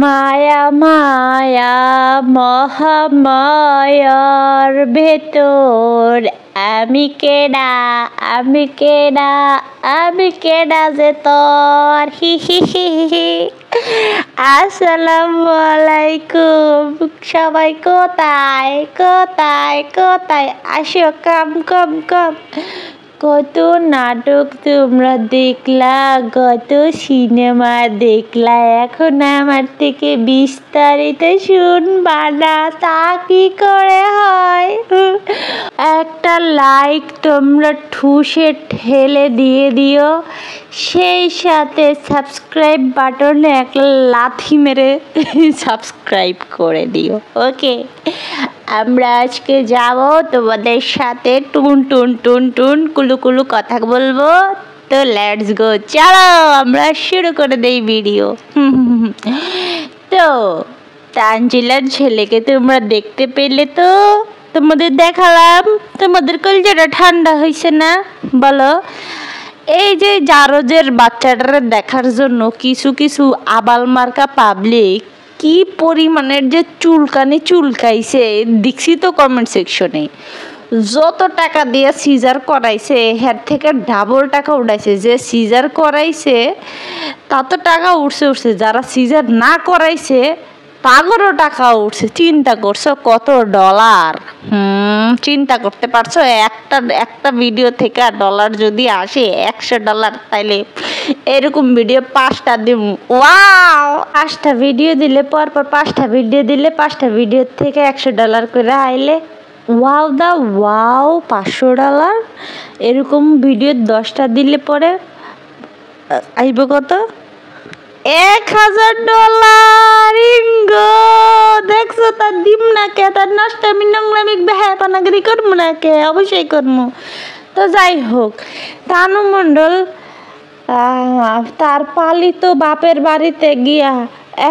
মায়া মায়া মহামায়ার ভেতর আমি কেডা আমি কেডা আমি কেডা যে তোর হি হি হি হি। আসসালামু আলাইকুম, সবাই কোথায় কোথায় কোথায় আসো, কম কম কম। কত নাটক তোমরা দেখলা, কত সিনেমা দেখলা, এখন আমার থেকে বিস্তারিত শুনবা না, তা কি করে হয়? একটা লাইক তোমরা ঠুসে ঠেলে দিয়ে দিও, সেই সাথে সাবস্ক্রাইব বাটনে একটা লাথি মেরে সাবস্ক্রাইব করে দিও। ওকে, আমরা আজকে যাব তোমাদের সাথে টুন টুন টুন টুন কুলু কুলু কথা বলবো। তো লেটস গো, চলো আমরা শুরু করে দেই ভিডিও। তো তানজিলার ছেলেকে তোমরা দেখতে পেলে তো, তোমাদের দেখালাম, তোমাদের কলজাটা ঠান্ডা হয়েছে না বলো? এই যে জারজের বাচ্চাটারে দেখার জন্য কিছু কিছু আবাল মার্কা পাবলিক কি পরিমাণের যে চুলকানি চুলকাইছে দেখছি তো কমেন্ট সেকশনে। যত টাকা দিয়ে সিজার করাইছে এর থেকে ডাবল টাকা উঠাইছে। যে সিজার করাইছে তত টাকা উঠছে, যারা সিজার না করাইছে তাগরও টাকা উঠছে। চিন্তা করছো কত ডলার? চিন্তা করতে পারছো? একটা ভিডিও থেকে ডলার যদি আসে $100, তাইলে এরকম ভিডিও 5টা দিব। ওয়াও, 5টা ভিডিও দিলে পরপর 5টা ভিডিও দিলে 5টা ভিডিও থেকে $100 করে আইলে ওয়াও দা ওয়াও, $500। এরকম ভিডিও 10টা দিলে পরে আইব কত? $1000। ইঙ্গো দেখছো, তার দিম না কে, তার নষ্টামি নোংরামি বেহাপানাগিরি করবো না কে? অবশ্যই করবো। তো যাই হোক, তানু মণ্ডল তার পালিত বাপের বাড়িতে গিয়া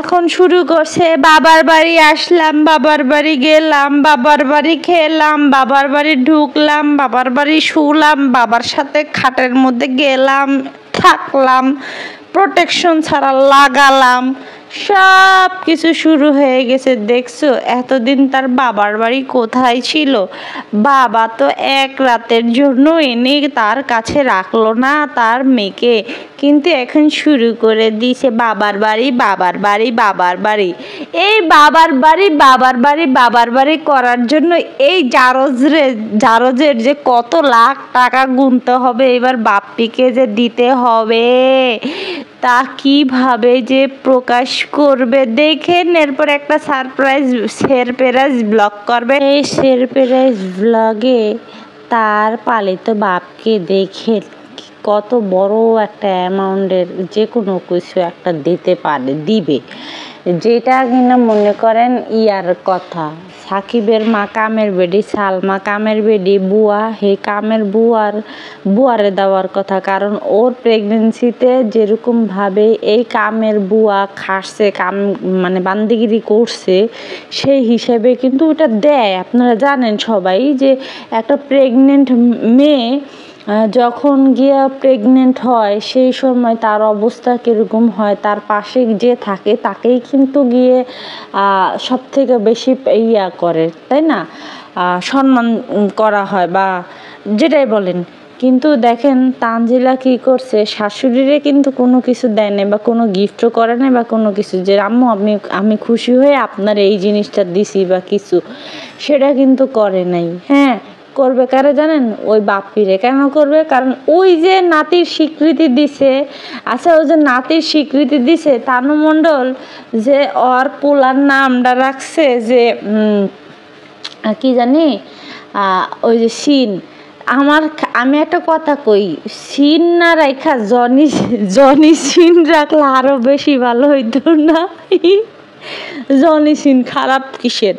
এখন শুরু করছে বাবার বাড়ি আসলাম, বাবার বাড়ি গেলাম, বাবার বাড়ি খেলাম, বাবার বাড়ি ঢুকলাম, বাবার বাড়ি শুলাম, বাবার সাথে খাটের মধ্যে গেলাম, থাকলাম, প্রোটেকশন ছাড়া লাগালাম, সব কিছু শুরু হয়ে গেছে। দেখছো এতদিন তার বাবার বাড়ি কোথায় ছিল? বাবা তো এক রাতের জন্য এনে তার কাছে রাখলো না তার মেয়েকে, কিন্তু এখন শুরু করে দিয়েছে বাবার বাড়ি বাবার বাড়ি বাবার বাড়ি। এই বাবার বাড়ি বাবার বাড়ি বাবার বাড়ি করার জন্য এই জারজের যে কত লাখ টাকা গুনতে হবে, এবার বাপ্পিকে যে দিতে হবে, তা কিভাবে যে প্রকাশ করবে দেখেন। এরপর একটা সারপ্রাইজ ব্লগ করবে। এই সারপ্রাইজ ব্লগে তার পালিত বাপকে দেখে কত বড় একটা অ্যামাউন্টের যে কোনো কিছু একটা দিবে, যেটা কিনা মনে করেন ইয়ার কথা, সাকিবের মা কামের বেডি, সালমা কামের বেডি, বুয়া হে কামের বুয়ারে দেওয়ার কথা। কারণ ওর প্রেগনেন্সিতে যেরকমভাবে এই কামের বুয়া খাসছে, মানে বান্দিগিরি করছে, সেই হিসেবে কিন্তু ওটা দেয়। আপনারা জানেন সবাই যে একটা প্রেগনেন্ট মেয়ে যখন গিয়া প্রেগনেন্ট হয় সেই সময় তার অবস্থা কীরকম হয়, তার পাশে যে থাকে তাকেই কিন্তু গিয়ে সব থেকে বেশি ইয়া করে, তাই না? সম্মান করা হয় বা যেটাই বলেন। কিন্তু দেখেন তানজিলা কি করছে, শাশুড়িরে কিন্তু কোনো কিছু দেয় নাই বা কোনো গিফটও করে নাই বা কোনো কিছু, যে আম্মু আমি খুশি হয়ে আপনার এই জিনিসটা দিছি বা কিছু, সেটা কিন্তু করে নাই। হ্যাঁ, করবে কারে জানেন? ওই বাপ্পিরে। কেন করবে? কারণ ওই যে নাতির স্বীকৃতি দিছে, আচ্ছা ওই যে নাতির স্বীকৃতি দিছে তানু মণ্ডল, যে ওর পোলার নামটা রাখছে যে কি জানি ওই যে সিন। আমি একটা কথা কই, সিন না রাখা জনি সিন রাখলে আরো বেশি ভালো হইতো না? জনি সিন খারাপ কিসের?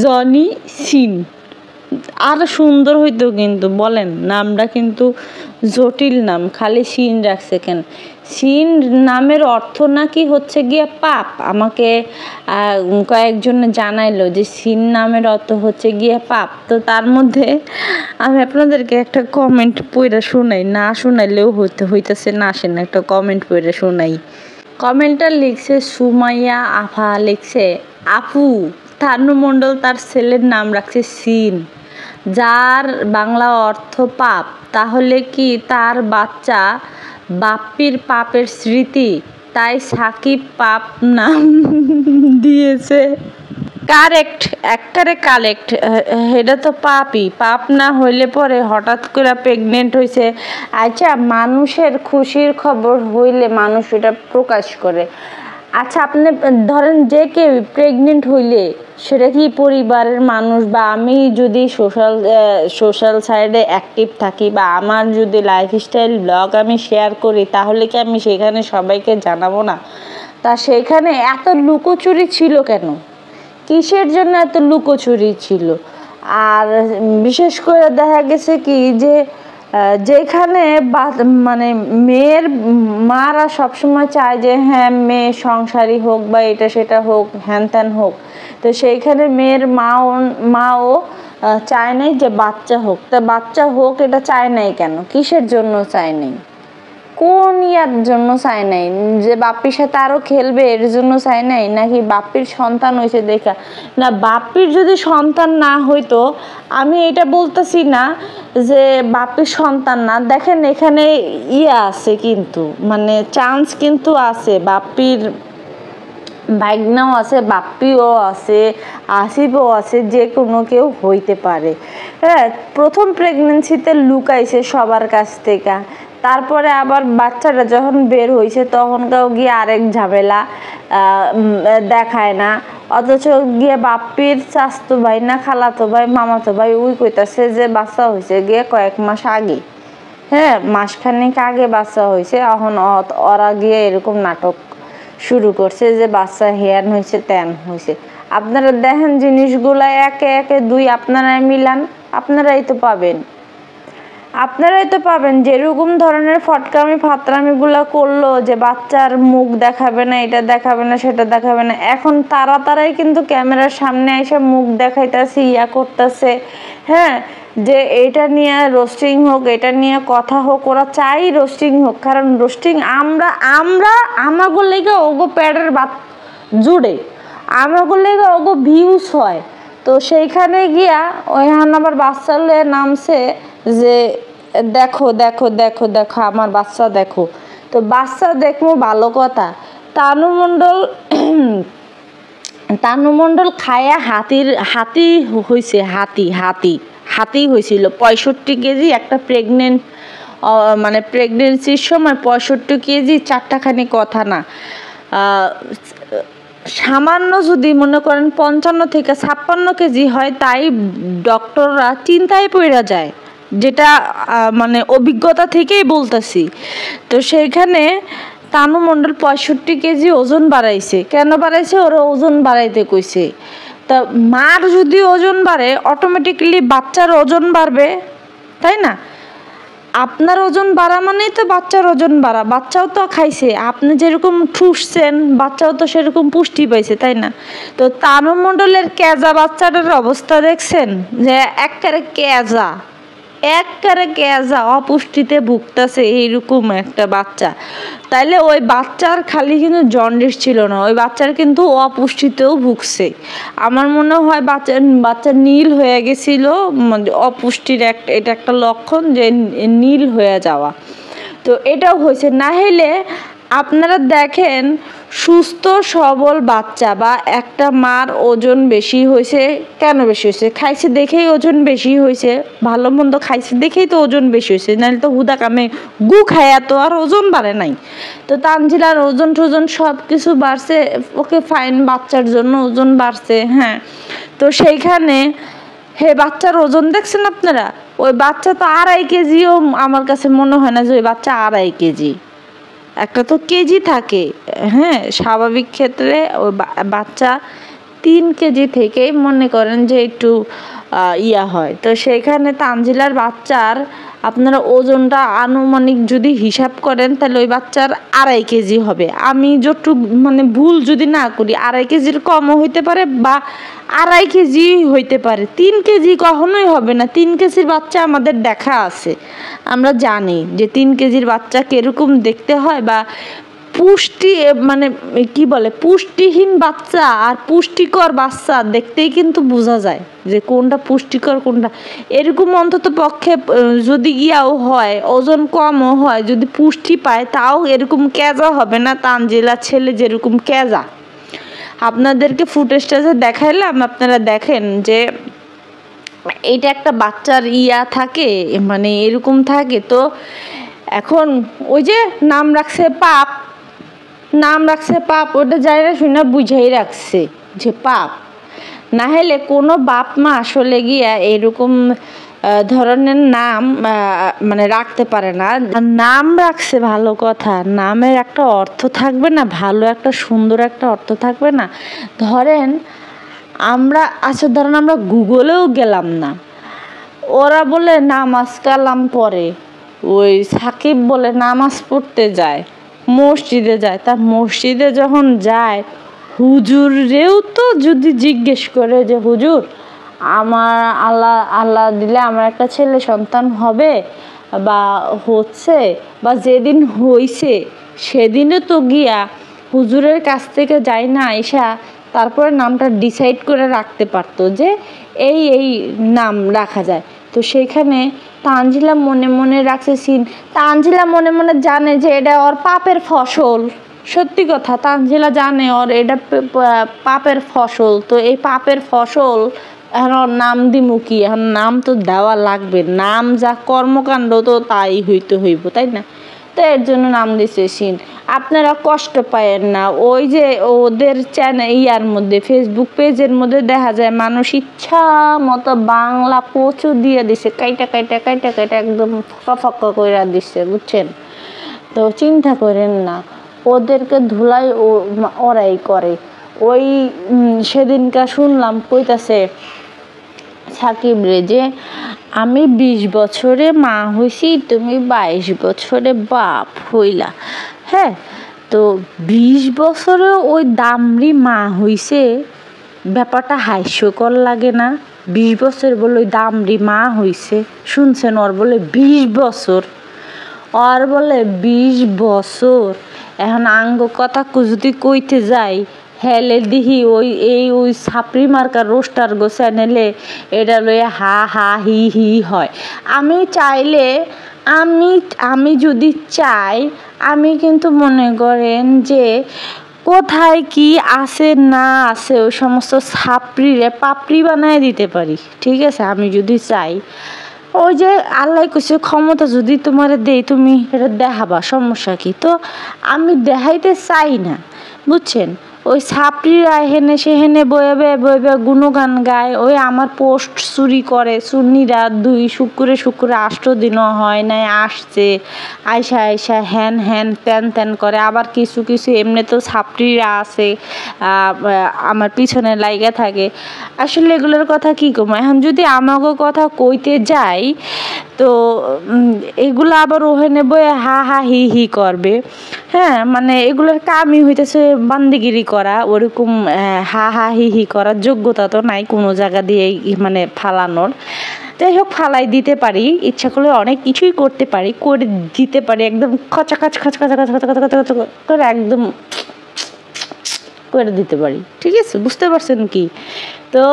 জনি সিন আরো সুন্দর হইতো কিন্তু, বলেন? নামটা কিন্তু জটিল নাম, খালি সিন রাখছে কেন? সিন নামের অর্থ নাকি হচ্ছে গিয়ে পাপ। আমাকে কয়েকজন জানাইলো যে সিন নামের অর্থ হচ্ছে গিয়ে পাপ। তো তার মধ্যে আমি আপনাদেরকে একটা কমেন্ট পড়ে শোনাই, না শোনাইলেও হইতেছে না, আসেন একটা কমেন্ট পড়ে শোনাই। কমেন্টার লিখছে সুমাইয়া আফা, লিখছে আপু তানু মণ্ডল তার ছেলের নাম রাখছে সিন, যার বাংলা অর্থ পাপ। তাহলে কি তার বাচ্চা বাপ্পির পাপের স্মৃতি, তাই সাকিব পাপ নাম দিয়েছে? কারেক্ট, একবারে কারেক্ট। এটা তো পাপই, পাপ না হইলে পরে হঠাৎ করে প্রেগনেন্ট হয়েছে। আচ্ছা, মানুষের খুশির খবর হইলে মানুষ এটা প্রকাশ করে। আচ্ছা, আপনি ধরেন যে কেউ প্রেগনেন্ট হইলে সেটা কি পরিবারের মানুষ বা আমি যদি সোশ্যাল সাইডে অ্যাক্টিভ থাকি বা আমার যদি লাইফস্টাইল ব্লগ আমি শেয়ার করি, তাহলে কি আমি সেখানে সবাইকে জানাবো না? তা সেখানে এত লুকোচুরি ছিল কেন? কিসের জন্য এত লুকোচুরি ছিল? আর বিশেষ করে দেখা গেছে কি যে যেখানে মানে মেয়ের মারা সবসময় চায় যে হ্যাঁ মেয়ে সংসারী হোক বা এটা সেটা হোক, হ্যান ত্যান হোক, তো সেইখানে মেয়ের মাও চায় নাই যে বাচ্চা হোক। তা বাচ্চা হোক এটা চায় নাই কেন? কিসের জন্য চায় নাই? কোন ইয়ার জন্য চায় নাই? যে বাপ্পির সাথে আরো খেলবে এর জন্য চায় নাই, নাকি বাপ্পির সন্তান হয়েছে দেখা? না, বাপ্পির যদি সন্তান না হইতো, আমি এটা বলতেছি না যে বাপ্পির সন্তান না। দেখেন এখানে আছে কিন্তু, মানে চান্স কিন্তু আছে, বাপ্পির ভাগ্নাও আছে, বাপ্পিও আছে, আসিফও আছে, যে কোনো কেউ হইতে পারে। হ্যাঁ, প্রথম প্রেগনেন্সিতে লুকাইছে সবার কাছ থেকে, তারপরে আবার বাচ্চাটা যখন বের হয়েছে তখনকাও গিয়ে আরেক ঝামেলা দেখায় না। অথচ গিয়ে বাপ্পির চাচতো ভাই না খালাতো ভাই মামাতো ভাই ওই কইতাছে যে বাচ্চা হয়েছে গিয়ে কয়েক মাস আগে, হ্যাঁ মাসখানেক আগে বাচ্চা হয়েছে। এখন ওরা গিয়ে এরকম নাটক শুরু করছে যে বাচ্চা হেয়ান হয়েছে ত্যান হয়েছে। আপনারা দেখেন জিনিসগুলা একে একে দুই, আপনারাই মিলান, আপনারাই তো পাবেন। যেরকম ধরনের ফটকামি ফাতরামিগুলো করলো যে বাচ্চার মুখ দেখাবে না, এটা দেখাবে না, সেটা দেখাবে না, এখন তারাই কিন্তু ক্যামেরার সামনে এসে মুখ দেখাইতেছে, করতেছে। হ্যাঁ, যে এটা নিয়ে রোস্টিং হোক, এটা নিয়ে কথা হোক, ওরা চাই রোস্টিং হোক, কারণ রোস্টিং আমরা আমাগো লেগে ওগো প্যাডের বাত জুড়ে, আমাগো লেগে ওগো ভিউজ হয়। তো সেইখানে গিয়া ওইখানে আবার বাচ্চা লয়ে নামছে যে দেখো দেখো দেখো দেখো আমার বাচ্চা দেখো। তো বাচ্চা দেখবো ভালো কথা, তানু মণ্ডল খায়া হাতি হয়েছে, হাতি হয়েছিল 65 কেজি। একটা প্রেগনেন্ট মানে প্রেগনেন্সির সময় 65 কেজি চারটাখানি কথা না। সামান্য যদি মনে করেন 55 থেকে 56 কেজি হয়, তাই ডক্টররা চিন্তায় পড়ে যায়, যেটা মানে অভিজ্ঞতা থেকেই বলতেছি। তো সেইখানে তানু মণ্ডল 65 কেজি ওজন বাড়াইছে। কেন বাড়াইছে? ওরা ওজন বাড়াইতে কইছে। তা মার যদি ওজন বাড়ে, অটোমেটিক্যালি বাচ্চার ওজন বাড়বে, তাই না? আপনার ওজন বাড়া মানেই তো বাচ্চার ওজন বাড়া। বাচ্চাও তো খাইছে, আপনি যেরকম ঠুসছেন বাচ্চাও তো সেরকম পুষ্টি পাইছে, তাই না? তো তানু মণ্ডলের কেজা বাচ্চাটার অবস্থা দেখছেন, যে একেবারে কেজা অপুষ্টিতে ভুগতেছে এইরকম একটা বাচ্চা। তাইলে ওই বাচ্চার খালি কিন্তু জন্ডিস ছিল না, ওই বাচ্চার কিন্তু অপুষ্টিতেও ভুগছে। আমার মনে হয় বাচ্চা নীল হয়ে গেছিল, অপুষ্টির এটা একটা লক্ষণ যে নীল হয়ে যাওয়া। তো এটাও হয়েছে। না হলে আপনারা দেখেন সুস্থ সবল বাচ্চা বা একটা মার ওজন বেশি হয়েছে। কেন বেশি হয়েছে? খাইছে দেখেই ওজন বেশি হয়েছে, ভালো মন্দ খাইছে দেখেই তো ওজন বেশি হয়েছে, নাহলে তো হুদা কামে গু খায়া তো আর ওজন বাড়ে নাই। তো তানজিলার ওজন টোজন সব কিছু বাড়ছে, ওকে ফাইন, বাচ্চার জন্য ওজন বাড়ছে। হ্যাঁ, তো সেইখানে বাচ্চার ওজন দেখছেন আপনারা? ওই বাচ্চা তো 2.5 কেজিও আমার কাছে মনে হয় না যে ওই বাচ্চা 2.5 কেজি। একটা তো কেজি থাকে, হ্যাঁ স্বাভাবিক ক্ষেত্রে ওই বাচ্চা 3 কেজি থেকেই মনে করেন যে একটু হয়। তো সেইখানে তানজিলার বাচ্চার আপনারা ওজনটা আনুমানিক যদি হিসাব করেন, তাহলে ওই বাচ্চার 2.5 কেজি হবে। আমি যতটুকু মানে ভুল যদি না করি, 2.5 কেজির কমও হইতে পারে বা 2.5 কেজি হইতে পারে, 3 কেজি কখনোই হবে না। 3 কেজির বাচ্চা আমাদের দেখা আছে, আমরা জানি যে 3 কেজির বাচ্চা কিরকম দেখতে হয় বা পুষ্টি মানে কি বলে পুষ্টিহীন বাচ্চা আর পুষ্টিকর বাচ্চা দেখতেই কিন্তু বোঝা যায় যে কোনটা পুষ্টিকর কোনটা। এরকম অন্তত পক্ষে যদি ইয়াও হয়, ওজন কমও হয়, যদি পুষ্টি পায়, তাও এরকম কেজা হবে না তানজিলার ছেলে যেরকম কেজা। আপনাদেরকে ফুটেজটা যে দেখাইলাম, আপনারা দেখেন যে এইটা একটা বাচ্চার ইয়া থাকে, মানে এরকম থাকে। তো এখন ওই যে নাম রাখছে পাপ, ওটা যাই না শুনে বুঝাই রাখছে যে পাপ। না হলে কোনো বাপ মা আসলে গিয়া এরকম ধরনের নাম মানে রাখতে পারে না। নাম রাখছে ভালো কথা, নামের একটা অর্থ থাকবে না, ভালো একটা সুন্দর একটা অর্থ থাকবে না। ধরেন আমরা ধরেন আমরা গুগলেও গেলাম না, ওরা বলে নামাজ কালাম পড়ে, ওই সাকিব বলে নামাজ পড়তে যায়, মসজিদে যায়। তার মসজিদে যখন যায়, হুজুরেও তো যদি জিজ্ঞেস করে যে হুজুর আমার আল্লাহ দিলে আমার একটা ছেলে সন্তান হবে বা হচ্ছে, বা যেদিন হইছে সেদিনও তো গিয়া হুজুরের কাছ থেকে যাই না আইসা তারপরে নামটা ডিসাইড করে রাখতে পারতো যে এই নাম রাখা যায়। তো সেইখানে তানজিলা মনে মনে রাখছে সিন। তানজিলা মনে মনে জানে যে এটা ওর পাপের ফসল। সত্যি কথা, তানজিলা জানে ওর এটা পাপের ফসল। তো এই পাপের ফসল এখন ওর নাম দিমু কি, এখন নাম তো দেওয়া লাগবে, নাম যা কর্মকাণ্ড তো তাই হইব, তাই না? তো এর জন্য নাম দিছে সিন। আপনারা কষ্ট পায়েন না, ওই যে ওদের চ্যানেল ইয়ার মধ্যে ফেসবুক পেজের মধ্যে দেখা যায় মানুষ ইচ্ছা মতো বাংলা কচু দিয়ে দিছে, কাইটা একদম ফাঁকা করে দিচ্ছে, বুঝছেন? তো চিন্তা করেন না, ওদেরকে ধুলাই ওরাই করে। ওই সেদিনকার শুনলাম কইতাছে সাকিব রে যে আমি 20 বছরে মা হইছি, তুমি 22 বছরে বাপ হইলা। হ্যাঁ, তো 20 বছরে ওই দামরি মা হইছে, ব্যাপারটা হাস্যকর লাগে না? 20 বছর বলে ওই দামরি মা হইছে, শুনছেন? ওর বলে 20 বছর, ওর বলে 20 বছর। এখন আঙ্গ কথা যদি কইতে যাই, হেলে দিহি ওই ছাপড়ি মার্কার রোস্টার গো চ্যানেলে এটা লইয়া হা হি হয়। আমি চাইলে আমি যদি চাই, আমি কিন্তু মনে করেন যে কোথায় কি আছে না আছে ওই সমস্ত ছাপড়িরে পাপড়ি বানায় দিতে পারি, ঠিক আছে? আমি যদি চাই, ওই যে আল্লাহ কইছে ক্ষমতা যদি তোমার দেই তুমি এটা দেখাবা, সমস্যা কি? তো আমি দেখাইতে চাই না, বুঝছেন? ওই ছাপড়িরা হেনে সেহেনে বয়ে গুণগান গায়, ওই আমার পোস্ট চুরি করে সুন্নিরা। 2 শুক্রে 8 দিনও হয় নাই আসছে, আইসা হ্যান ত্যান করে। আবার কিছু এমনি তো ছাপড়িরা আছে আমার পিছনে লাইগা থাকে। আসলে এগুলোর কথা কি কম, এখন যদি আমাকে কথা কইতে যাই তো এগুলো আবার ওখানে বয়ে হা হি করবে। হ্যাঁ, মানে এগুলোর কামই হইতেছে বান্দিগিরি করা, ওরকম হা হি করার যোগ্যতা তো নাই কোনো জায়গা দিয়ে মানে ফালানোর। যাই হোক, ফালাই দিতে পারি, ইচ্ছা করলে অনেক কিছুই করতে পারি, করে দিতে পারি, একদম খচা করে একদম করে দিতে পারি, ঠিক আছে? বুঝতে পারছেন কি? তো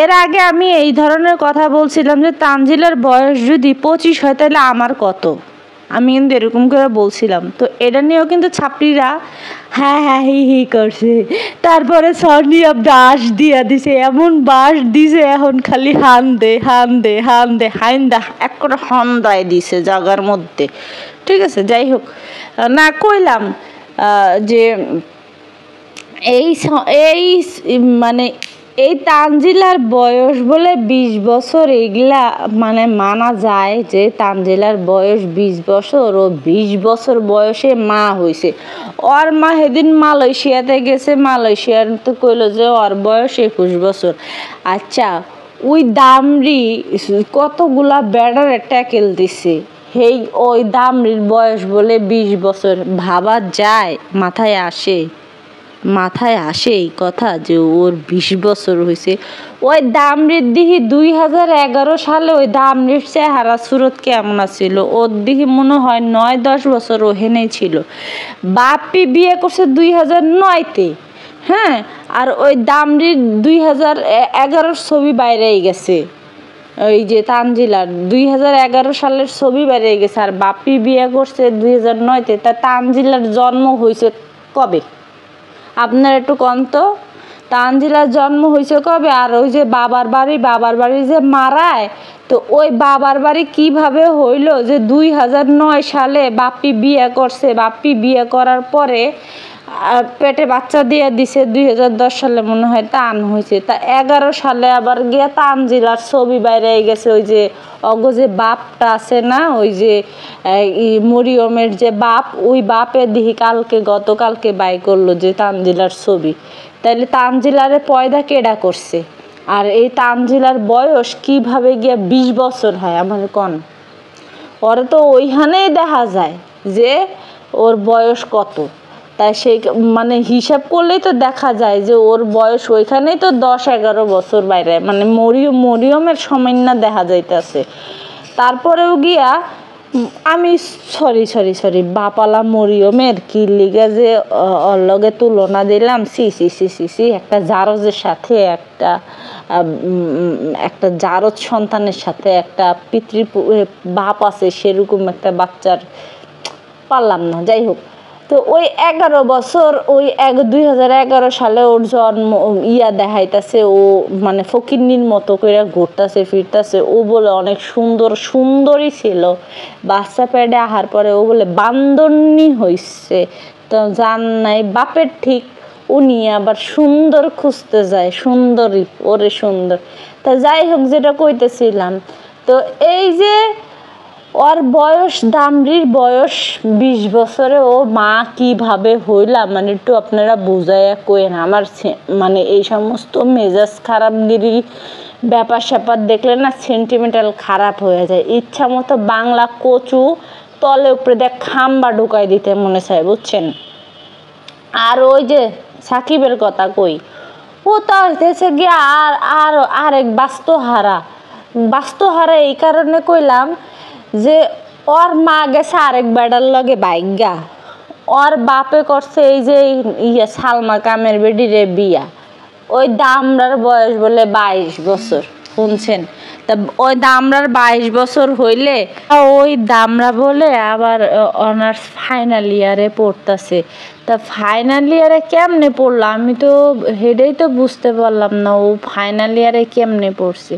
এর আগে আমি এই ধরনের কথা বলছিলাম যে তানজিলার বয়স যদি 25 হয় তাহলে আমার কত, আমি কিন্তু এরকম করে বলছিলাম। তো এটা নিয়েও কিন্তু ছাত্রীরা হ্যাঁ হি করছে। তারপরে সনিয়া বাস দিয়া দিছে, এমন বাস দিছে এখন খালি হাইন্দা এক করে হন্দায় দিছে জায়গার মধ্যে, ঠিক আছে? যাই হোক, না কইলাম যে এই মানে এই তানজিলার বয়স বলে 20 বছর, এইগুলা মানে মানা যায় যে তানজিলার বয়স 20 বছর, ও 20 বছর বয়সে মা হয়েছে। ওর মা সেদিন মালয়েশিয়াতে গেছে, মালয়েশিয়ার তো কইলো যে ওর বয়স 21 বছর। আচ্ছা, ওই দামরি কতগুলা ব্যাডারে ট্যাকেল দিছে, ওই দামরির বয়স বলে 20 বছর। ভাবা যায়, মাথায় আসে? মাথায় আসে এই কথা যে ওর 20 বছর হয়েছে। ওই দামরির দিহি 2011 সালে ওই দামরির চেহারা সুরত কেমন ছিল, ওর দিহি মনে হয় 9-10 বছর ওহেনেই ছিল। বাপ্পি বিয়ে করছে 2009-তে, হ্যাঁ, আর ওই দামরির 2011 ছবি বাইরেই গেছে, ওই যে তানজিলার 2011 সালের ছবি বেরিয়ে গেছে। আর বাপ্পি বিয়ে করছে 2009-তে। তা তানজিলার জন্ম হয়েছে কবে আপনার একটু কন তো? তানজিলার জন্ম হয়েছে কবে? আর ওই যে বাবার বাড়ি যে মারায়, তো ওই বাবার বাড়ি কিভাবে হইল যে 2009 সালে বাপ্পি বিয়ে করছে? বাপ্পি বিয়ে করার পরে পেটে বাচ্চা দিয়ে দিছে 2010 সালে মনে হয় টান হয়েছে। তা 11 সালে আবার গিয়া তানজিলার ছবি বাইরে গেছে। ওই যে যে বাপটা আছে না, ওই যে মরিয়মের যে বাপ, ওই বাপে দিহি গতকালকে বাই করলো যে তানজিলার ছবি। তাইলে তানজিলারে পয়দা কেডা করছে? আর এই তানজিলার বয়স কিভাবে গিয়া 20 বছর হয় আমার কন? ওরে তো ওইখানেই দেখা যায় যে ওর বয়স কত। তাই সেই মানে হিসাব করলেই তো দেখা যায় যে ওর বয়স ওইখানেই তো 10-11 বছর বাইরে, মানে মরিয়মের সামান্য দেখা যাইতেছে। তারপরেও গিয়া আমি সরি বাপালা মরিয়মের কি লিগে যে ওর লগে তুলনা দিলাম, সি একটা জারজের সাথে একটা জারজ সন্তানের সাথে একটা পিতৃ বাপ আছে সেরকম একটা বাচ্চার পারলাম না। যাই হোক, তো ওই 11 বছর ওই 2011 সালে ওর জন্ম দেখাইতেছে, ও মানে ফকিন্নির মতো করে ঘুরতেছে ফিরতেছে। ও বলে অনেক সুন্দরী ছিল, বাচ্চা পেটে আহার পরে ও বলে বান্দরনি হইছে। তো জান নাই বাপের ঠিক, উনি আবার সুন্দর খুঁজতে যায়, সুন্দরী ওরে সুন্দর। তা যাই হোক, যেটা কইতেছিলাম, তো এই যে ওর বয়স, দামরির বয়স 20 বছরে ও মা কিভাবে হইলাম, মানে একটু আপনারা বুঝাইয়া কইেন। আমার মানে এই সমস্ত মেজাজ খারাপগিরি ব্যাপার স্যাপার দেখলে না সেন্টিমেন্টাল খারাপ হয়ে যায়। ইচ্ছা মতো বাংলা কচু তলে উপরে দেখ খাম্বা ঢুকাই দিতে মনে চায়, বুঝছেন? আর ওই যে সাকিবের কথা কই, ও তো হইতেছে গিয়ে আরেক বাস্তহারা এই কারণে কইলাম যে ওর মা গেছে আরেক বেড়ার লগে বাইগা, ওর বাপে করছে এই যে সালমা কামের বেডিরে বিয়া। ওই দামরার বয়স বলে 22 বছর, শুনছেন? তা ওই দামরার 22 বছর হইলে ওই দামরা বলে আবার অনার্স ফাইনাল ইয়ারে পড়তেছে। তা ফাইনাল ইয়ারে কেমনে পড়লো আমি তো হেডেই তো বুঝতে পারলাম না, ও ফাইনাল ইয়ারে কেমনে পড়ছে।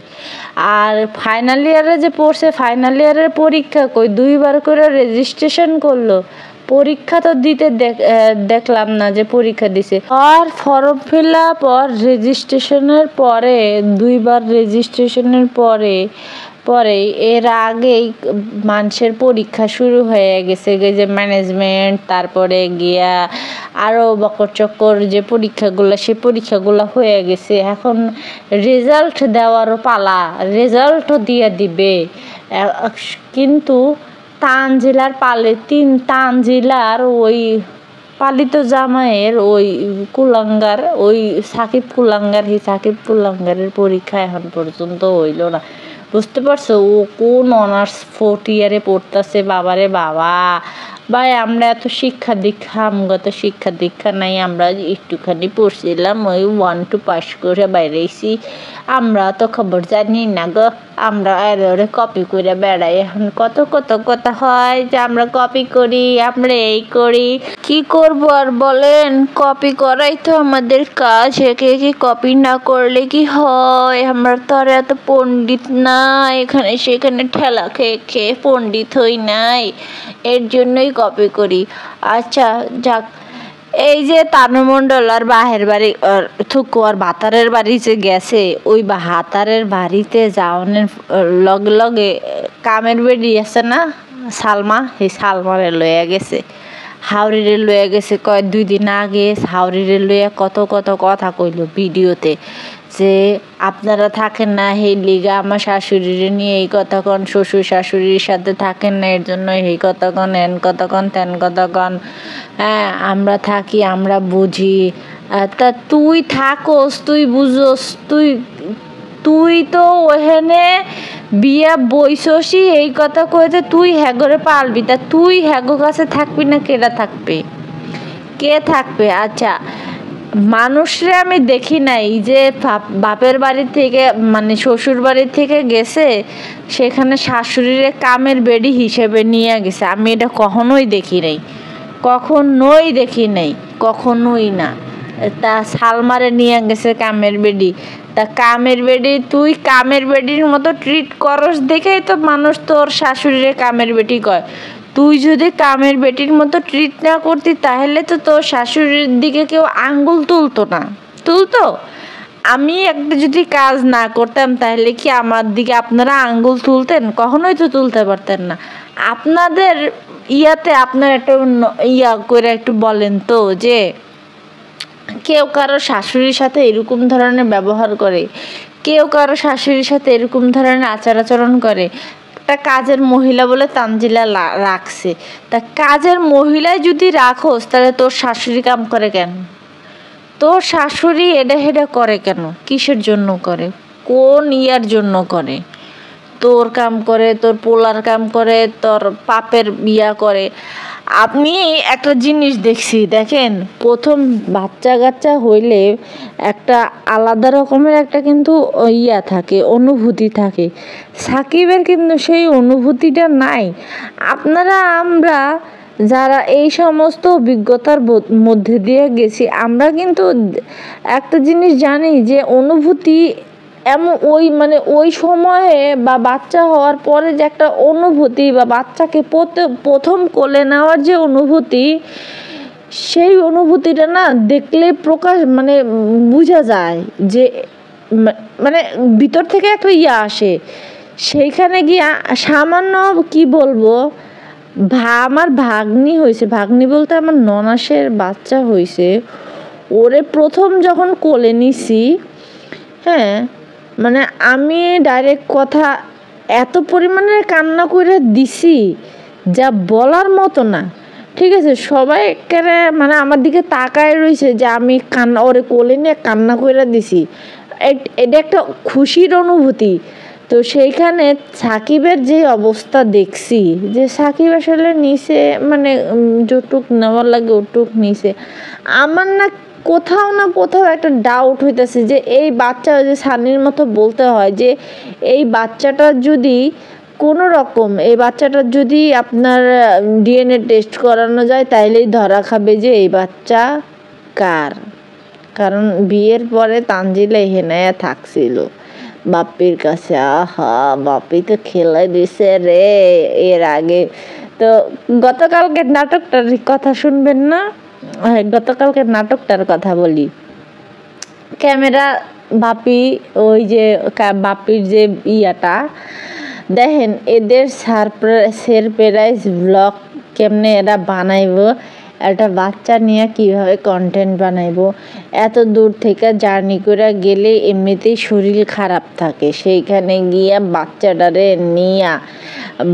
আর ফাইনাল ইয়ারে যে পড়ছে, ফাইনাল ইয়ারের পরীক্ষা কই 2 বার করে রেজিস্ট্রেশন করলো, পরীক্ষা তো দিতে দেখলাম না যে পরীক্ষা দিছে। আর ফর্ম ফিল আপ আর রেজিস্ট্রেশনের পরে 2 বার রেজিস্ট্রেশনের পরে এর আগেই মানুষের পরীক্ষা শুরু হয়ে গেছে, যে ম্যানেজমেন্ট, তারপরে গিয়া আরও বকর চক্কর যে পরীক্ষাগুলো, সেই পরীক্ষাগুলো হয়ে গেছে। এখন রেজাল্ট দেওয়ারও পালা, রেজাল্টও দিয়ে দিবে। কিন্তু তানজিলার তানজিলার ওই পালিত জামাইয়ের ওই কুলাঙ্গার, ওই সাকিব কুলাঙ্গারের পরীক্ষা এখন পর্যন্ত হইল না। বুঝতে পারছো? ও কোন অনার্স 4th ইয়ারে পড়তেছে। বাবারে বাবা, ভাই আমরা এত শিক্ষা দীক্ষা নাই, আমরা একটুখানি পড়ছিলাম, ওই 1-2 পাস করে বাইরেছি, আমরা তো খবর জানি না গো, আমরা এরে কপি করে বেড়াই। এখন কত কথা হয় যে আমরা কপি করি, আমরা এই করি, কি করব আর বলেন? কপি করাই তো আমাদের কাজ, একে কপি না করলে কি হয়? আমরা তো আর এত পণ্ডিত না, এখানে সেখানে ঠেলা খেয়ে পণ্ডিত হই নাই, এর জন্যই কপি করি। আচ্ছা যাক, এই যে তানুমণ্ডল আর বাহের বাড়ি থুকু আর ভাতারের বাড়ি যে গেছে, ওই ভাতারের বাড়িতে যাওয়ানোর লগে কামের বেডি আছে না সালমা, সেই সালমারে লইয়া গেছে, হাওড়িরে লইয়া গেছে। 2 দিন আগে হাওড়িরে লইয়া কত কথা কইল ভিডিওতে, যে আপনারা থাকেন না এই লিগা আমার শাশুড়িরে নিয়ে এই কথা কন, শ্বশুর শাশুড়ির সাথে থাকেন না এর জন্য এই কথা কন, এন কথা কন, তেন কথা কন। হ্যাঁ, আমরা থাকি, আমরা বুঝি, তা তুই থাকোস, তুই বুঝোস, তুই তো ওখানে বিয়া বইসসি, এই কথা কইতে তুই হ্যাগরে পালবি, তা তুই হ্যাগো কাছে থাকবি না কেডা থাকবে, কে থাকবে? আচ্ছা, মানুষরে আমি দেখি নাই যে বাপের বাড়ি থেকে মানে শ্বশুর বাড়ি থেকে গেছে সেখানে শাশুড়িরে কামের বেডি হিসেবে নিয়ে গেছে, আমি এটা কখনোই দেখি নাই, কখনোই না। তা সালমারে নিয়ে গেছে কামের বেডি, তা কামের বেডি তুই কামের বেডির মতো ট্রিট করস দেখেই তো মানুষ তোর শাশুড়িরে কামের বেটি কয়। তুই যদি কামের বেটির মতো ট্রিট না করতি তাহলে তো তোর শাশুড়ির দিকে কেউ আঙ্গুল তুলতো। আমি একটা যদি কাজ না করতাম তাহলে কি আমার দিকে আপনারা আঙ্গুল তুলতেন? কখনোই তো তুলতে পারতেন না। আপনাদের ইয়াতে আপনার একটা ইয়া করে একটু বলেন তো যে কেউ কারো শাশুড়ির সাথে এরকম ধরনের ব্যবহার করে, কেউ কারো শাশুড়ির সাথে এরকম ধরনের আচার-আচরণ করে। একটা কাজের মহিলা বলে তানজিলা রাখছে, তা কাজের মহিলায় যদি রাখোস তাহলে তোর শাশুড়ি কাম করে কেন? তোর শাশুড়ি এডা হেডা করে কেন? কিসের জন্য করে? কোন ইয়ার জন্য করে? তোর কাম করে, তোর পোলার কাম করে, তোর পাপের বিয়া করে। আমি একটা জিনিস দেখছি, দেখেন, প্রথম বাচ্চা কাচ্চা হইলে একটা আলাদা রকমের একটা কিন্তু ইয়া থাকে, অনুভূতি থাকে। সাকিবের কিন্তু সেই অনুভূতিটা নাই। আমরা যারা এই সমস্ত অভিজ্ঞতার মধ্যে দিয়ে গেছি, আমরা কিন্তু একটা জিনিস জানি যে অনুভূতি এমন ওই সময়ে বা বাচ্চা হওয়ার পরে যে একটা অনুভূতি বা বাচ্চাকে প্রথম কোলে নেওয়ার যে অনুভূতি, সেই অনুভূতিটা না দেখলে বোঝা যায় যে মানে ভিতর থেকে একটা ইয়া আসে। সেইখানে গিয়ে সামান্য কি বলবো, আমার ভাগ্নি বলতে আমার ননাসের বাচ্চা হয়েছে, ওরে প্রথম যখন কোলে নিছি, হ্যাঁ, আমি ডাইরেক্ট কথা এত পরিমাণে কান্না করে দিছি যা বলার মতো না। ঠিক আছে, সবাই একেবারে আমার দিকে তাকায় রয়েছে যে আমি ওরে কোলে নিয়ে কান্না করে দিছি। এটা একটা খুশির অনুভূতি। তো সেইখানে সাকিবের যে অবস্থা দেখছি, যে সাকিব আসলে নিচে যতটুক নেওয়ার লাগে ওটুক নিচে, আমার না কোথাও একটা ডাউট হইতেছে যে এই বাচ্চা, যে সানির মতো বলতে হয় যে এই বাচ্চাটা যদি কোনো রকম যদি আপনার ডিএনএ টেস্ট করানো যায় তাইলেই ধরা খাবে যে এই বাচ্চা কার। কারণ বিয়ের পরে তানজিলা হেনায়া থাকছিল বাপ্পির কাছে। আহা, বাপ্পি তো খেলে দিছে রে এর আগে। তো গতকালকের নাটকটার কথা শুনবেন না? গতকালকের নাটকটার কথা বলি। ক্যামেরা বাপি, ওই যে বাপির যে ইয়াটা দেখেন, এদের সারপ্রাইজ ব্লগ কেমনে এরা বানাইবো, একটা বাচ্চা নিয়ে কিভাবে কন্টেন্ট বানাইবো। এত দূর থেকে জার্নি করে গেলে এমনিতেই শরীর খারাপ থাকে, সেইখানে গিয়া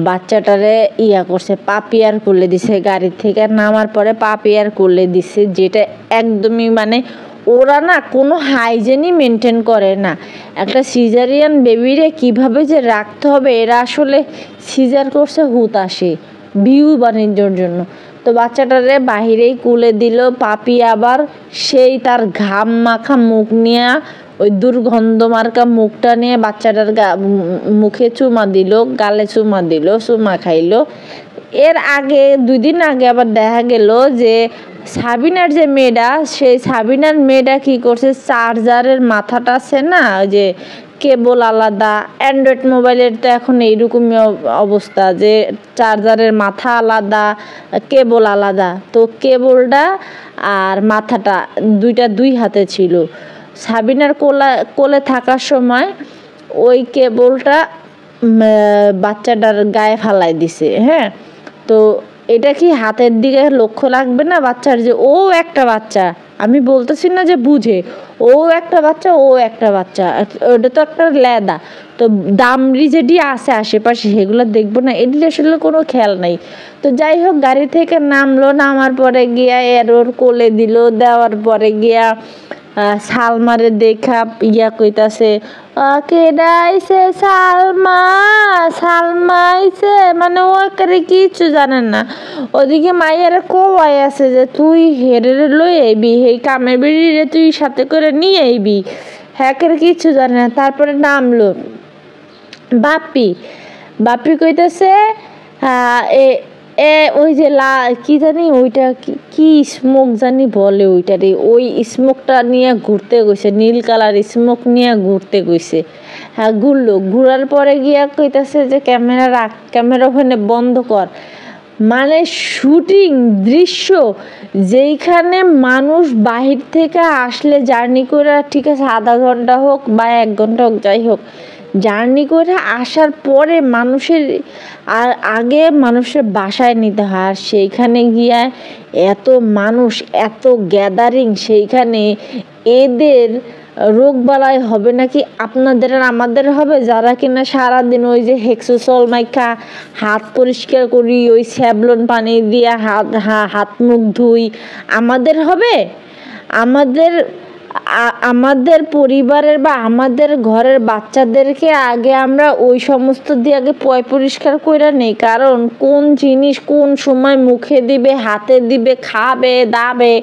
বাচ্চাটারে ইয়া করছে, পাপিয়ার করলে দিছে, গাড়ি থেকে নামার পরে পাপিয়ার করলে দিছে, যেটা একদমই ওরা না কোনো হাইজেনই মেনটেন করে না। একটা সিজারিয়ান বেবিরে কিভাবে যে রাখতে হবে, এরা আসলে সিজার করছে হুতাশে ভিউ বাণিজ্যর জন্য। তো বাচ্চাটারে বাহিরেই কুলে দিল, পাপি আবার সেই তার ঘাম মাখা মুখ নিয়ে, ওই দুর্গন্ধ মার্কা মুখটা নিয়ে বাচ্চাটার মুখে চুমা দিল, গালে চুমা দিল, চুমা খাইলো। এর আগে 2 দিন আগে আবার দেখা গেল যে সাবিনার যে মেয়েটা, সেই সাবিনার মেয়েটা কি করছে, চার্জারের মাথাটা আছে না, ওই যে কেবল আলাদা, অ্যান্ড্রয়েড মোবাইলের তো এখন এইরকমই অবস্থা যে চার্জারের মাথা আলাদা, কেবল আলাদা। তো কেবলটা আর মাথাটা দুই হাতে ছিল। সাবিনার কোলে থাকার সময় ওই কেবলটা বাচ্চাটার গায়ে ফালাই দিছে। হ্যাঁ, তো এটা কি হাতের দিকে লক্ষ্য লাগবে না বাচ্চার, যে ও একটা বাচ্চা, আমি বলতেছি না যে বুঝে, ও একটা বাচ্চা, ও একটা বাচ্চা, ওটা তো একটা লেদা। তো দামড়ি যেটি আছে আশেপাশে সেগুলো দেখবো না, এটি আসলে কোনো খেয়াল নাই। তো যাই হোক, গাড়ি থেকে নামলো, নামার পরে গিয়া ওর কোলে দিল, দেওয়ার পরে গিয়া সালমারে দেখা ইয়া কইতাছে, কেডা আইছে? সালমা, সালমা আইছে, মানে ও একেবারে কিচ্ছু জানে না। ওদিকে মাইয়ারে কোয়াই আছে যে তুই হেরে লই আইবি, এই কামের বেড়িরে তুই সাথে করে নিয়ে আইবি, হ্যাকের কিচ্ছু জানে না। তারপরে নামলো বাপি, বাপি কইতাছে ওই যে কি জানি ওইটা কি স্মোক জানি বলে ওইটারে, ওই স্মোকটা নিয়ে ঘুরতে গেছে, নীল কালার স্মোক নিয়ে ঘুরতে গেছে। হ্যাঁ, ঘুরার পরে গিয়া কইতাছে যে ক্যামেরা রাখ, ক্যামেরা ওখানে বন্ধ কর। মানে শুটিং দৃশ্য যেইখানে মানুষ বাহির থেকে আসলে জার্নি করে, ঠিক আছে আধা ঘন্টা হোক বা 1 ঘন্টা হোক, যাই হোক, জার্নি করে আসার পরে মানুষের আগে মানুষের বাসায় নিতে হয়, আর সেইখানে গিয়ে এত মানুষ, এত গ্যাদারিং, সেইখানে এদের রোগ বালাই হবে নাকি আপনাদের আর আমাদের হবে, যারা কিনা সারাদিন ওই যে হেক্সোসল মাইখা হাত পরিষ্কার করি, ওই স্যাভলন পানি দিয়ে হাত মুখ ধুই, আমাদের হবে? আমাদের পরিবারের বা আমাদের ঘরের বাচ্চাদেরকে আগে আমরা ওই সমস্ত দিয়ে আগে পরিষ্কার করে নেই, কারণ কোন জিনিস কোন সময় মুখে দিবে, হাতে দিবে, খাবে দাবে,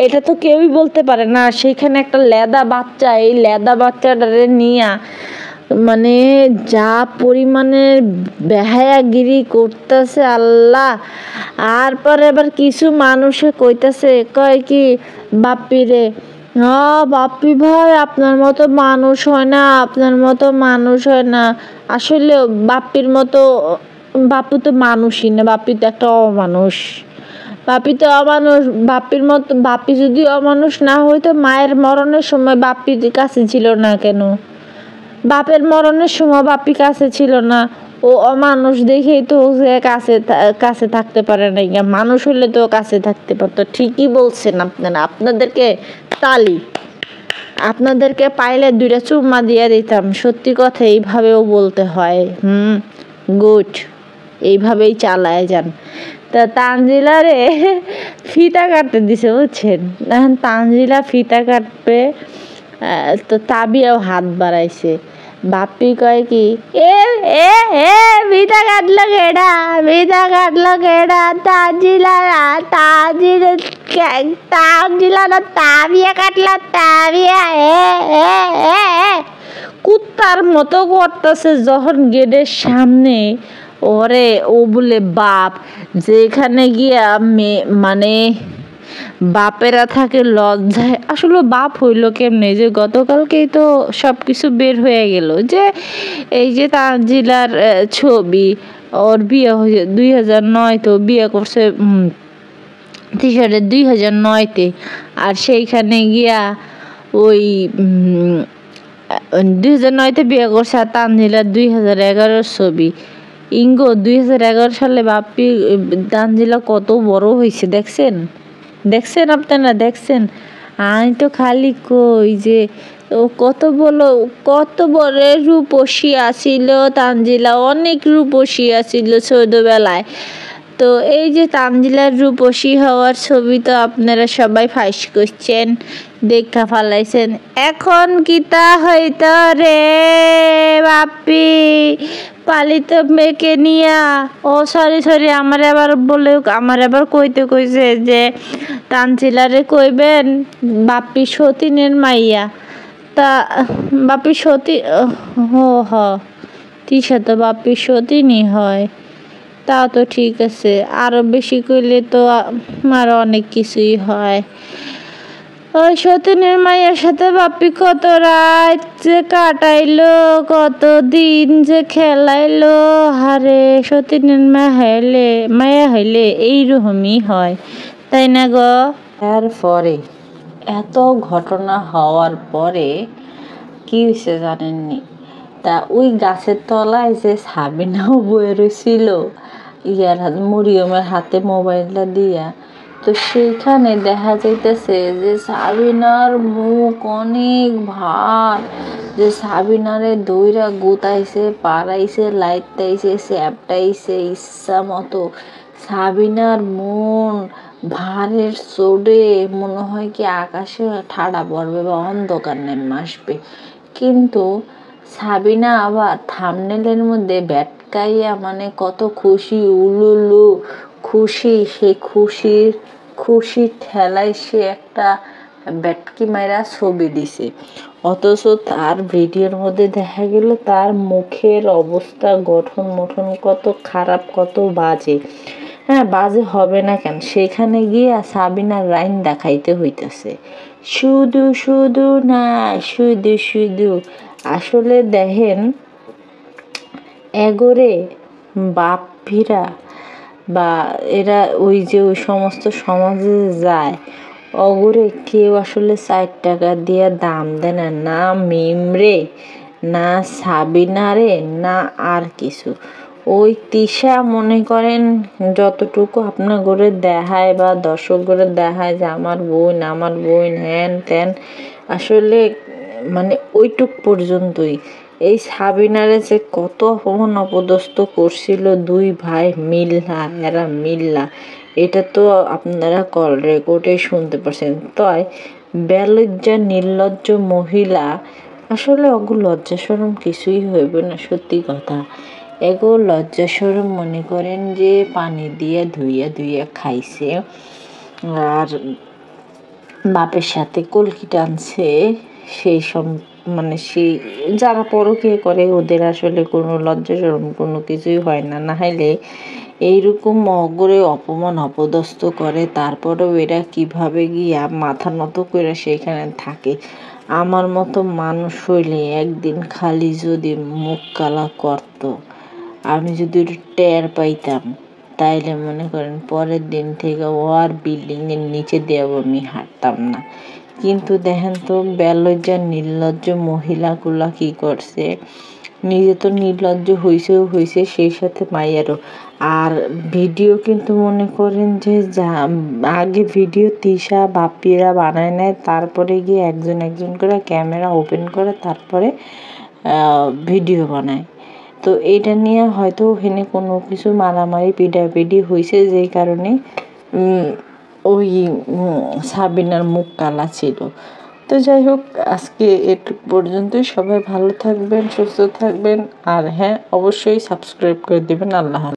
এটা তো কেউই বলতে পারে না। সেইখানে একটা লেদা বাচ্চা, এই লেদা বাচ্চাটারে নিয়ে মানে যা পরিমাণের বেহায়াগিরি করতেছে আল্লাহ। আর পরে আবার কিছু মানুষে কইতাছে, কয় কি বাপ্পিরে, বাপ্পি ভাই আপনার মতো মানুষ হয় না, আপনার মতো মানুষ হয় না। আসলে বাপ্পির মতো, বাপ্পি তো মানুষই না, বাপ্পি তো একটা অমানুষ, বাপ্পি তো অমানুষ। বাপ্পির মতো, বাপ্পি যদি অমানুষ না হইতো মায়ের মরণের সময় বাপ্পির কাছে ছিল না কেন? বাপের মরণের সময় বাপ্পি কাছে ছিল না, ও অমানুষ দেখেই তো কাছে থাকতে পারে না। মানুষ হলে তো কাছে থাকতে পারতো। ঠিকই বলছেন আপনারা, আপনাদেরকে তালি, আপনাদেরকে পাইলে 2টা চুম্মা দিয়ে দিতাম। সত্যি কথা, এইভাবেও বলতে হয়। গুড, এইভাবেই চালায় যান। তা তানজিলারে ফিতা কাটতে দিছে, বুঝছেন? এখন তানজিলা ফিতা কাটবে, তো তাবিয়াও হাত বাড়াইছে। বাপ্পি কয় কি, এ এ এ ফিতা কাটলো কেডা, ফিতা কাটলো কেডা? তানজিলা না তাবিয়া কাটলো, তাবিয়া। এ কুত্তার মতো করতেছে যখন গেটের সামনে। ওরে ও বলে বাপ, যেখানে গিয়া মানে বাপেরা থাকে লজ্জায়। আসলে বাপ হইল কেমনে, যে গতকালকেই তো সব কিছু বের হয়ে গেল, যে এই যে তানজিলার ছবি, ওর বিয়ে হয়েছে 2009, তো বিয়ে করছে 2009-তে। আর সেইখানে গিয়া ওই 2009-তে বিয়ে করছে, আর তানজিলার 2011-র ছবি। ইঙ্গো 2011 সালে বাপ্পি তানজিলা কত বড় হয়েছে দেখছেন? আপনারা দেখছেন? আমি তো খালি কই যে ও কত বড় রূপসী আছিল তানজিলা, অনেক রূপসী আছিল ছোটবেলায়। তো এই যে তানজিলার রূপসী হওয়ার ছবি তো আপনারা সবাই ফাঁস করছেন, দেখা ফালাইছেন। এখন কিতা হইত রে বাপ্পি পালিত মেয়েকে নিয়া? ও সরি, আমার আবার কইছে যে তানজিলারে কইবেন বাপ্পি সতীনের মাইয়া। তা বাপ্পি সতী তিশা তো বাপ্পি সতীনই হয়। তা তো ঠিক আছে, আরো বেশি কইলে তো আরো অনেক কিছুই হয়। ওই সতীনের মায়ের সাথে বাপ্পি কত রাত যে কাটাইলো, কত দিন যে খেলাইলো। হারে সতীনের মায়া হইলে এইরকমই হয়, তাই না গো? এরপরে এত ঘটনা হওয়ার পরে কি হয়েছে জানেননি? তা ওই গাছের তলায় যে সাবিনাও বয়ে রয়েছিল, মরিয়মের হাতে মোবাইলটা দিয়া। তো সেইখানে দেখা যাইতেছে যে সাবিনার মুখ অনেক ভার, যে সাবিনারে দইরা গুতাইছে, পাড়াইছে, লাইতাইছে, চ্যাপটাইছে ইচ্ছা মতো। সাবিনার মন ভারের চোটে মনে হয় কি আকাশে ঠাডা পড়বে বা অন্ধকার নেমে আসবে। কিন্তু সাবিনা আবার থাম্বনেলের মধ্যে ব্যাটকাইয়া মানে কত খুশি, উলুলু খুশি, সে খুশির ঠেলায় সে একটা ব্যাটকি মাইরা ছবি দিছে। অথচ তার ভিডিওর মধ্যে দেখা গেল তার মুখের অবস্থা, গঠন কত খারাপ, কত বাজে। হ্যাঁ, বাজে হবে না কেন, সেখানে গিয়ে সাবিনার রাইন দেখাইতে হইতেছে শুধু না, শুধু। আসলে দেখেন, এগোরে বাপিরা বা এরা ওই যে ওই সমস্ত সমাজে যায়, অগরে কেউ আসলে 4 টাকা দিয়ে দাম দেয় না, না মিমরে, না সাবিনারে, না আর কিছু। ওই তিশা মনে করেন যতটুকু আপনার ঘরে দেখায় বা দর্শক ঘরে দেখায় যে আমার বোন হ্যান ত্যান, আসলে মানে ওইটুক পর্যন্তই। এই সাবিনারে যে কত অপমান অপদস্থ করছিল 2 ভাই মিল্লা, এটা তো আপনারা কল রেকর্ডে শুনতে পারছেন। তাই বেলজ্জা নির্লজ্জ মহিলা, আসলে ওগো লজ্জা শরম কিছুই হইবে না, সত্যি কথা। এগো লজ্জা শরম মনে করেন যে পানি দিয়ে ধুইয়া খাইছে, আর বাপের সাথে কলকি টানছে। সেই সব মানে সেই যারা পরকীয়া করে ওদের আসলে কোনো লজ্জা শরম কোনো কিছুই হয় না। না হলে এইরকম অগরে অপমান অপদস্থ করে, তারপরেও এরা কিভাবে গিয়া মাথা নত করে সেইখানে থাকে। আমার মতো মানুষ হইলে একদিন খালি যদি মুখ কালা করত, আমি যদি টের পাইতাম, তাইলে মনে করেন পরের দিন থেকে আর বিল্ডিংয়ের নিচে দিয়েও আমি হাঁটতাম না। কিন্তু দেখেন তো বেলজ্জা নির্লজ্জ মহিলাগুলা কি করছে, নিজে তো নির্লজ্জ হইছে সেই সাথে মাইয়ারও। আর ভিডিও কিন্তু মনে করেন যে আগে ভিডিও তিশা বাপিরা বানায় নেয়, তারপরে গিয়ে একজন করে ক্যামেরা ওপেন করে তারপরে ভিডিও বানায়। তো এইটা নিয়ে হয়তো ওখানে কোনো কিছু মারামারি পিটাপিটি হয়েছে, যেই কারণে ওই সাবিনার মুখ কালা ছিল। তো যাই হোক, আজকে এটুকু পর্যন্তই। সবাই ভালো থাকবেন, সুস্থ থাকবেন, আর হ্যাঁ, অবশ্যই সাবস্ক্রাইব করে দেবেন। আল্লাহ হাফেজ।